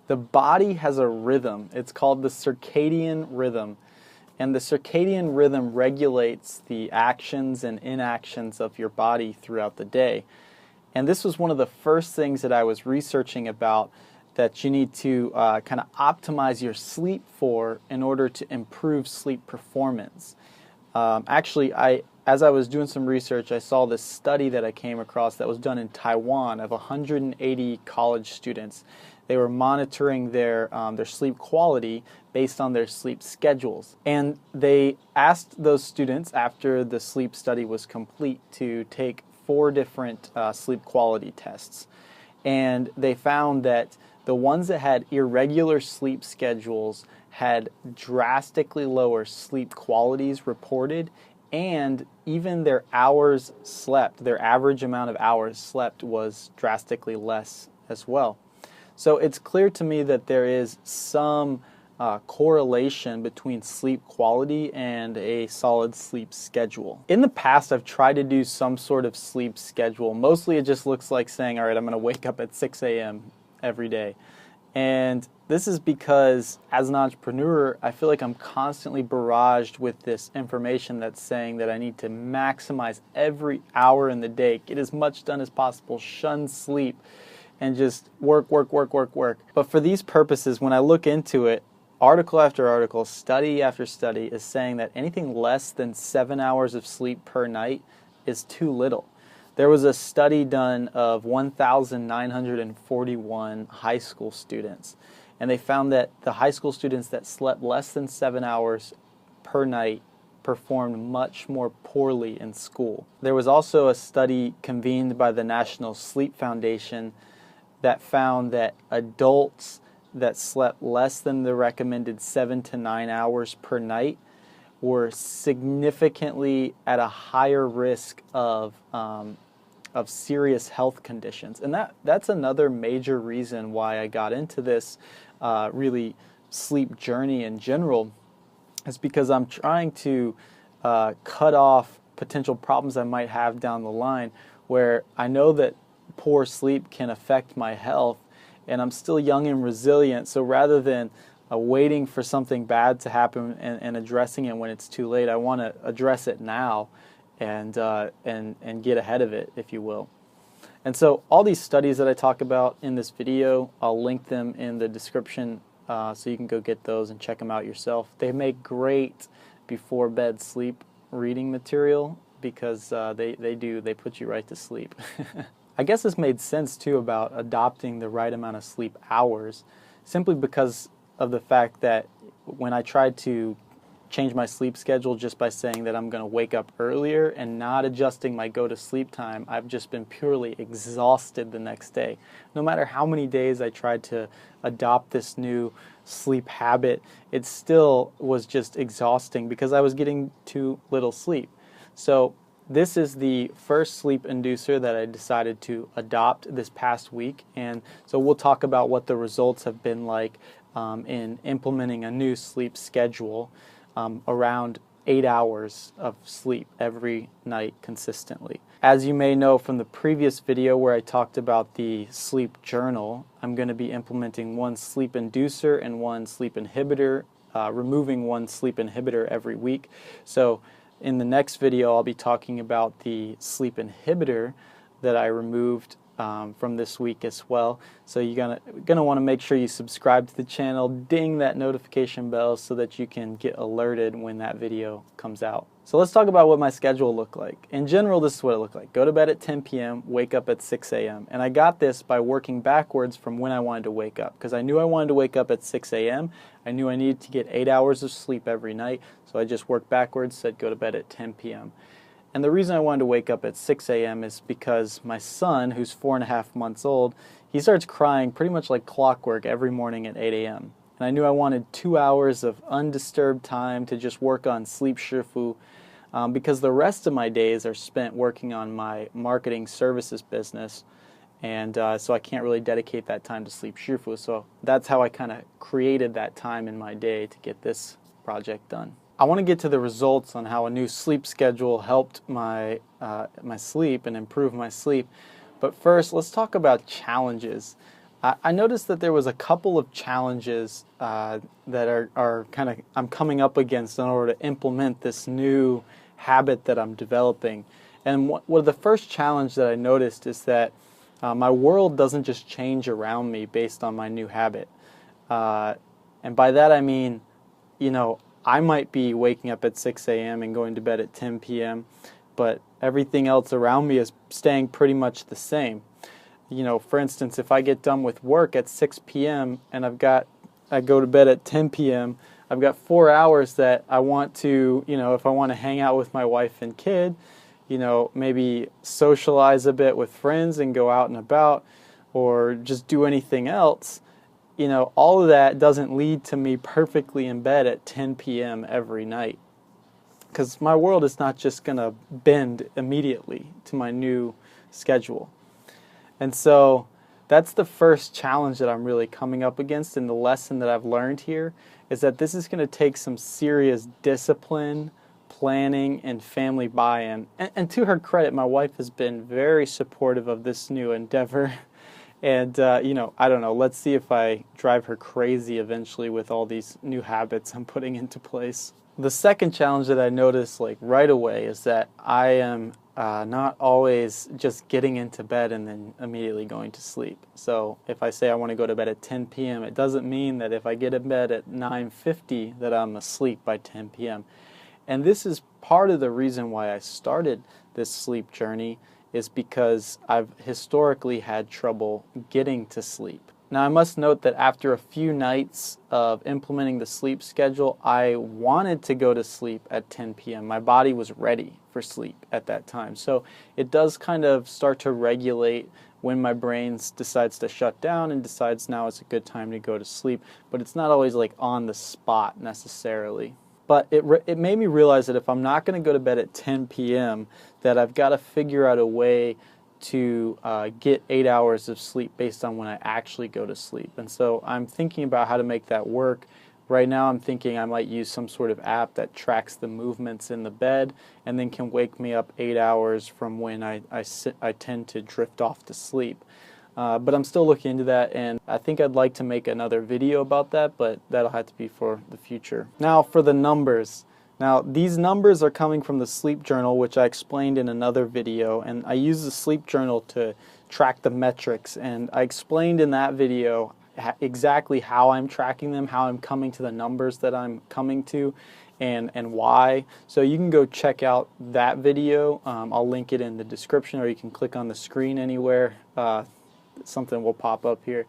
The body has a rhythm. It's called the circadian rhythm. And the circadian rhythm regulates the actions and inactions of your body throughout the day. And this was one of the first things that I was researching about that you need to kind of optimize your sleep for in order to improve sleep performance. As I was doing some research, I saw this study that I came across that was done in Taiwan of 180 college students. They were monitoring their sleep quality based on their sleep schedules. And they asked those students after the sleep study was complete to take 4 different sleep quality tests. And they found that the ones that had irregular sleep schedules had drastically lower sleep qualities reported, and even their hours slept, their average amount of hours slept was drastically less as well. So it's clear to me that there is some correlation between sleep quality and a solid sleep schedule. In the past, I've tried to do some sort of sleep schedule. Mostly it just looks like saying, all right, I'm going to wake up at 6 a.m. every day. And this is because as an entrepreneur, I feel like I'm constantly barraged with this information that's saying that I need to maximize every hour in the day, get as much done as possible, shun sleep, and just work. But for these purposes, when I look into it, article after article, study after study is saying that anything less than 7 hours of sleep per night is too little. There was a study done of 1,941 high school students, and they found that the high school students that slept less than 7 hours per night performed much more poorly in school. There was also a study convened by the National Sleep Foundation that found that adults that slept less than the recommended 7 to 9 hours per night were significantly at a higher risk of serious health conditions. And that's another major reason why I got into this really sleep journey in general, is because I'm trying to cut off potential problems I might have down the line, where I know that poor sleep can affect my health, and I'm still young and resilient. So rather than waiting for something bad to happen and addressing it when it's too late, I want to address it now and get ahead of it, if you will. And so all these studies that I talk about in this video, I'll link them in the description so you can go get those and check them out yourself. They make great before bed sleep reading material because they put you right to sleep. I guess this made sense too about adopting the right amount of sleep hours, simply because of the fact that when I tried to change my sleep schedule just by saying that I'm going to wake up earlier and not adjusting my go to sleep time, I've just been purely exhausted the next day. No matter how many days I tried to adopt this new sleep habit, it still was just exhausting because I was getting too little sleep. So this is the first sleep inducer that I decided to adopt this past week, and so we'll talk about what the results have been like in implementing a new sleep schedule around 8 hours of sleep every night consistently. As you may know from the previous video where I talked about the sleep journal, I'm going to be implementing one sleep inducer and one sleep inhibitor, removing one sleep inhibitor every week. So in the next video, I'll be talking about the sleep inhibitor that I removed from this week as well. So you're gonna want to make sure you subscribe to the channel, ding that notification bell so that you can get alerted when that video comes out. So let's talk about what my schedule looked like. In general, this is what it looked like. Go to bed at 10 p.m., wake up at 6 a.m. And I got this by working backwards from when I wanted to wake up, because I knew I wanted to wake up at 6 a.m. I knew I needed to get 8 hours of sleep every night, so I just worked backwards, said go to bed at 10 p.m. And the reason I wanted to wake up at 6 a.m. is because my son, who's 4.5 months old, he starts crying pretty much like clockwork every morning at 8 a.m. And I knew I wanted 2 hours of undisturbed time to just work on Sleep Shifu, because the rest of my days are spent working on my marketing services business, and so I can't really dedicate that time to Sleep Shifu. So that's how I kind of created that time in my day to get this project done. I want to get to the results on how a new sleep schedule helped my sleep and improve my sleep. But first, let's talk about challenges. I noticed that there was a couple of challenges that are kind of I'm coming up against in order to implement this new habit that I'm developing. And the first challenge that I noticed is that my world doesn't just change around me based on my new habit. And by that I mean, I might be waking up at 6 a.m. and going to bed at 10 p.m., but everything else around me is staying pretty much the same. For instance, if I get done with work at 6 p.m. and I go to bed at 10 p.m., I've got 4 hours that I want to, if I want to hang out with my wife and kid, maybe socialize a bit with friends and go out and about, or just do anything else, all of that doesn't lead to me perfectly in bed at 10 p.m. every night. Because my world is not just going to bend immediately to my new schedule. And so that's the first challenge that I'm really coming up against, and the lesson that I've learned here is that this is going to take some serious discipline, planning, and family buy-in. And to her credit, my wife has been very supportive of this new endeavor. And, I don't know, let's see if I drive her crazy eventually with all these new habits I'm putting into place. The second challenge that I noticed right away is that I am not always just getting into bed and then immediately going to sleep. So if I say I want to go to bed at 10 p.m., it doesn't mean that if I get in bed at 9:50 that I'm asleep by 10 p.m. And this is part of the reason why I started this sleep journey, is because I've historically had trouble getting to sleep. Now I must note that after a few nights of implementing the sleep schedule, I wanted to go to sleep at 10 p.m. My body was ready for sleep at that time. So it does kind of start to regulate when my brain decides to shut down and decides now it's a good time to go to sleep. But it's not always on the spot necessarily. But it made me realize that if I'm not going to go to bed at 10 p.m., that I've got to figure out a way to get 8 hours of sleep based on when I actually go to sleep. And so I'm thinking about how to make that work. Right now I'm thinking I might use some sort of app that tracks the movements in the bed and then can wake me up 8 hours from when I tend to drift off to sleep. But I'm still looking into that, and I think I'd like to make another video about that, but that'll have to be for the future. Now for the numbers. Now these numbers are coming from the sleep journal, which I explained in another video, and I use the sleep journal to track the metrics, and I explained in that video exactly how I'm tracking them, how I'm coming to the numbers that I'm coming to, and why. So you can go check out that video. I'll link it in the description, or you can click on the screen anywhere. Something will pop up here,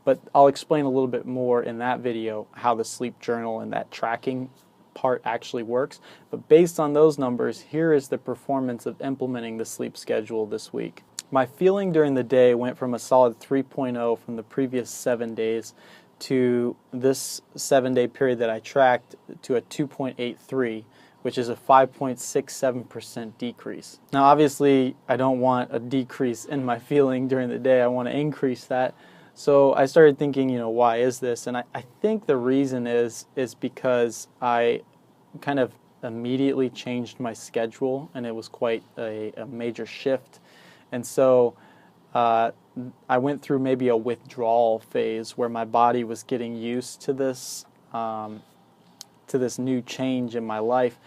but I'll explain a little bit more in that video how the sleep journal and that tracking part actually works. But based on those numbers, here is the performance of implementing the sleep schedule this week. My feeling during the day went from a solid 3.0 from the previous 7 days to this 7-day period that I tracked to a 2.83, which is a 5.67% decrease. Now obviously I don't want a decrease in my feeling during the day, I want to increase that. So I started thinking, why is this? And I think the reason is because I kind of immediately changed my schedule, and it was quite a major shift. And so I went through maybe a withdrawal phase where my body was getting used to this new change in my life.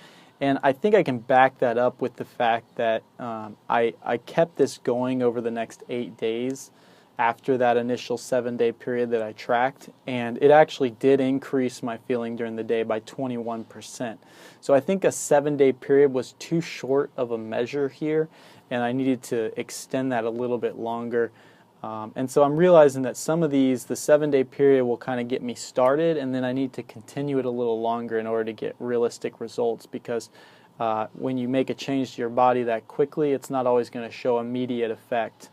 And I think I can back that up with the fact that I kept this going over the next 8 days after that initial 7-day period that I tracked, and it actually did increase my feeling during the day by 21%. So I think a 7-day period was too short of a measure here, and I needed to extend that a little bit longer. And so I'm realizing that some of these, the 7-day period will kind of get me started, and then I need to continue it a little longer in order to get realistic results, because when you make a change to your body that quickly, it's not always going to show immediate effect.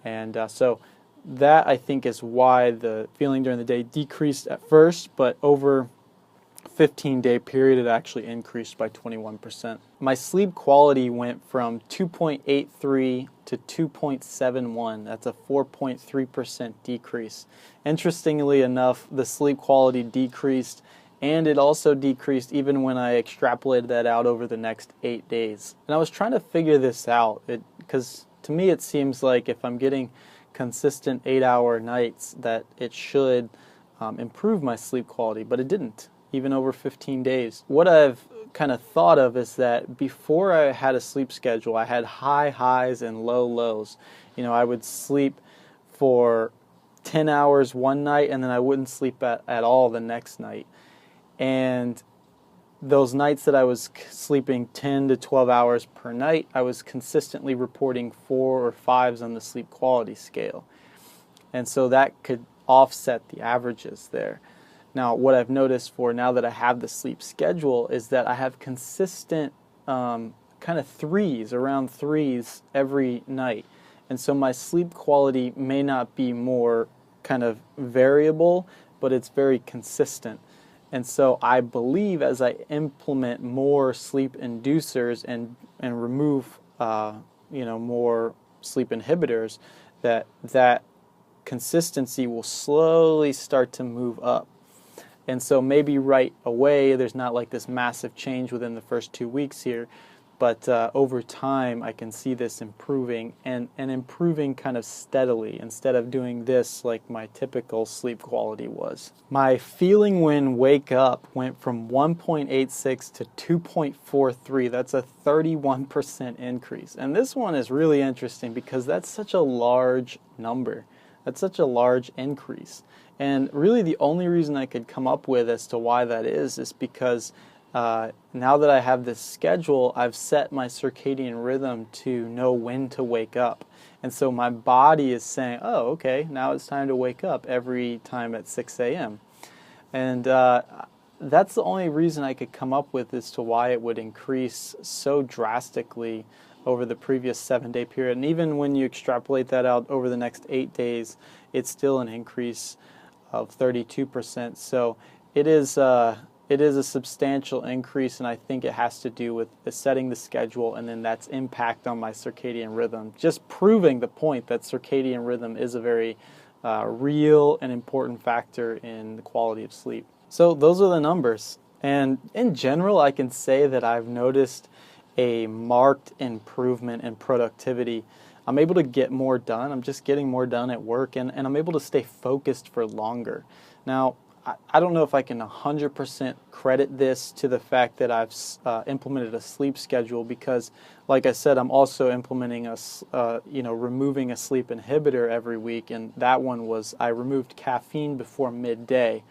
And so that, I think, is why the feeling during the day decreased at first, but over 15-day period it actually increased by 21%. My sleep quality went from 2.83 to 2.71. That's a 4.3% decrease. Interestingly enough, the sleep quality decreased, and it also decreased even when I extrapolated that out over the next 8 days. And I was trying to figure this out, because to me it seems like if I'm getting consistent 8-hour nights that it should improve my sleep quality, but it didn't, even over 15 days. What I've kind of thought of is that before I had a sleep schedule, I had high highs and low lows. You know, I would sleep for 10 hours one night and then I wouldn't sleep at all the next night. And those nights that I was sleeping 10 to 12 hours per night, I was consistently reporting 4 or 5s on the sleep quality scale. And so that could offset the averages there. Now, what I've noticed for now that I have the sleep schedule is that I have consistent kind of threes, around threes every night. And so my sleep quality may not be more kind of variable, but it's very consistent. And so I believe as I implement more sleep inducers and remove more sleep inhibitors, that consistency will slowly start to move up. And so maybe right away there's not like this massive change within the first 2 weeks here, but over time I can see this improving and improving kind of steadily instead of doing this like my typical sleep quality was. My feeling when wake up went from 1.86 to 2.43. That's a 31% increase. And this one is really interesting because that's such a large number. That's such a large increase. And really the only reason I could come up with as to why that is because now that I have this schedule, I've set my circadian rhythm to know when to wake up. And so my body is saying, oh, okay, now it's time to wake up every time at 6 a.m. And that's the only reason I could come up with as to why it would increase so drastically over the previous 7-day period. And even when you extrapolate that out over the next 8 days, it's still an increase of 32%. So it is a substantial increase, and I think it has to do with setting the schedule and then that's impact on my circadian rhythm. Just proving the point that circadian rhythm is a very real and important factor in the quality of sleep. So those are the numbers. And in general, I can say that I've noticed a marked improvement in productivity. I'm able to get more done. I'm just getting more done at work, and I'm able to stay focused for longer. Now, I don't know if I can 100% credit this to the fact that I've implemented a sleep schedule because, like I said, I'm also implementing removing a sleep inhibitor every week, and that one was I removed caffeine before midday.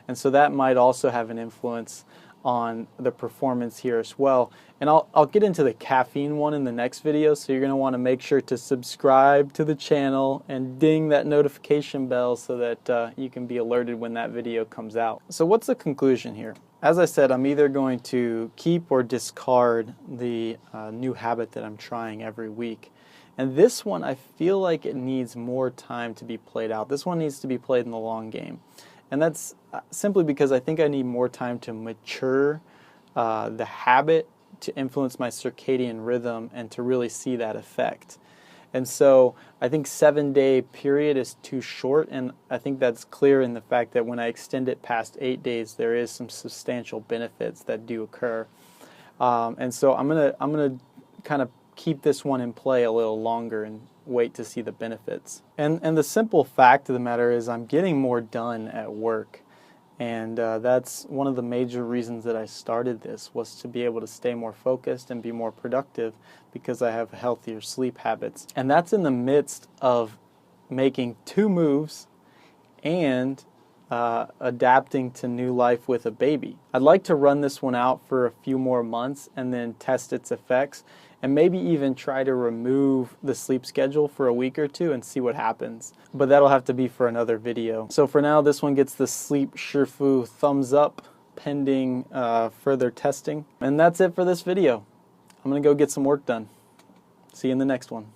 And so that might also have an influence on the performance here as well. And I'll get into the caffeine one in the next video, so you're going to want to make sure to subscribe to the channel and ding that notification bell so that you can be alerted when that video comes out. So what's the conclusion here? As I said, I'm either going to keep or discard the new habit that I'm trying every week. And this one, I feel like it needs more time to be played out. This one needs to be played in the long game. And that's simply because I think I need more time to mature the habit to influence my circadian rhythm and to really see that effect. And so I think 7-day period is too short, and I think that's clear in the fact that when I extend it past 8 days, there is some substantial benefits that do occur. And so I'm gonna kind of keep this one in play a little longer and wait to see the benefits. And the simple fact of the matter is I'm getting more done at work. And that's one of the major reasons that I started this, was to be able to stay more focused and be more productive because I have healthier sleep habits. And that's in the midst of making 2 moves and adapting to new life with a baby. I'd like to run this one out for a few more months and then test its effects, and maybe even try to remove the sleep schedule for a week or 2 and see what happens. But that'll have to be for another video. So for now, this one gets the Sleep Shurfu thumbs up, pending further testing. And that's it for this video. I'm gonna go get some work done. See you in the next one.